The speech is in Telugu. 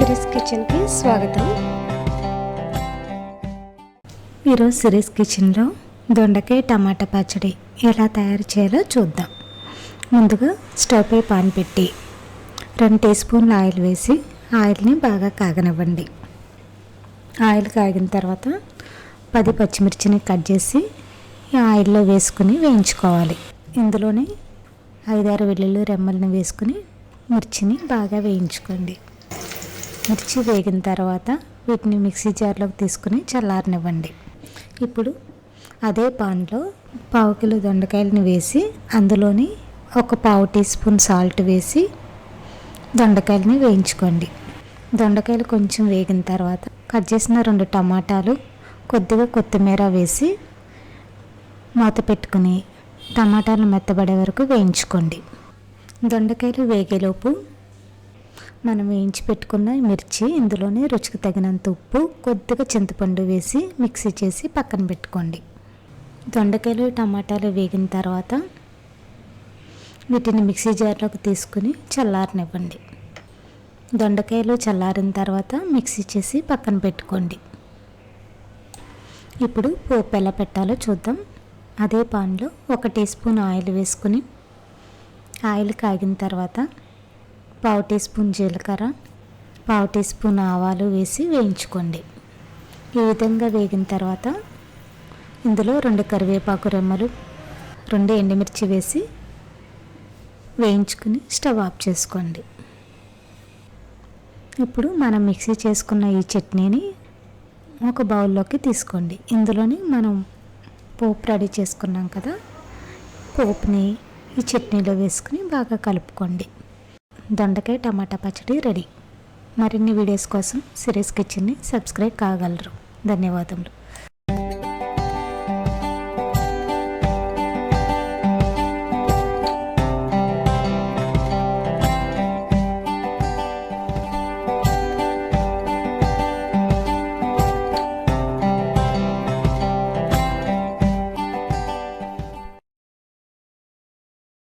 సిరీస్ కిచెన్కి స్వాగతం. ఈరోజు సిరీస్ కిచెన్లో దొండకాయ టమాటా పచ్చడి ఎలా తయారు చేయాలో చూద్దాం. ముందుగా స్టవ్ పై పాన్ పెట్టి 2 టీ స్పూన్ల ఆయిల్ వేసి ఆయిల్ని బాగా కాగనివ్వండి. ఆయిల్ కాగిన తర్వాత 10 పచ్చిమిర్చిని కట్ చేసి ఈ ఆయిల్లో వేసుకుని వేయించుకోవాలి. ఇందులోనే 5-6 వెల్లుల్లి రెమ్మలను వేసుకుని మిర్చిని బాగా వేయించుకోండి. మిర్చి వేగిన తర్వాత వీటిని మిక్సీ జార్లోకి తీసుకుని చల్లారనివ్వండి. ఇప్పుడు అదే పాన్లో 1/2 కిలో దొండకాయలను వేసి అందులోని 1/4 టీ స్పూన్ సాల్ట్ వేసి దొండకాయలని వేయించుకోండి. దొండకాయలు కొంచెం వేగిన తర్వాత కట్ చేసిన 2 టమాటాలు, కొద్దిగా కొత్తిమీర వేసి మూత పెట్టుకుని టమాటాలు మెత్తబడే వరకు వేయించుకోండి. దొండకాయలు వేగేలోపు మనం వేయించి పెట్టుకున్న మిర్చి, ఇందులోనే రుచికి తగినంత ఉప్పు, కొద్దిగా చింతపండు వేసి మిక్సీ చేసి పక్కన పెట్టుకోండి. దొండకాయలు టమాటాలు వేగిన తర్వాత వీటిని మిక్సీ జార్లోకి తీసుకుని చల్లారనివ్వండి. దొండకాయలు చల్లారిన తర్వాత మిక్సీ చేసి పక్కన పెట్టుకోండి. ఇప్పుడు పోపు ఎలా పెట్టాలో చూద్దాం. అదే పాన్లో 1 టీ స్పూన్ ఆయిల్ వేసుకుని ఆయిల్ కాగిన తర్వాత 1/2 టీ స్పూన్ జీలకర్ర, 1/2 టీ స్పూన్ ఆవాలు వేసి వేయించుకోండి. ఈ విధంగా వేగిన తర్వాత ఇందులో 2 కరివేపాకు రెమ్మలు, 2 ఎండుమిర్చి వేసి వేయించుకుని స్టవ్ ఆఫ్ చేసుకోండి. ఇప్పుడు మనం మిక్సీ చేసుకున్న ఈ చట్నీని ఒక బౌల్లోకి తీసుకోండి. ఇందులోని మనం పోపు రెడీ చేసుకున్నాం కదా, పోపుని ఈ చట్నీలో వేసుకుని బాగా కలుపుకోండి. దొండకాయ టమాటా పచ్చడి రెడీ. మరిన్ని వీడియోస్ కోసం సిరీస్ కిచెన్ని సబ్స్క్రైబ్ కాగలరు. ధన్యవాదములు.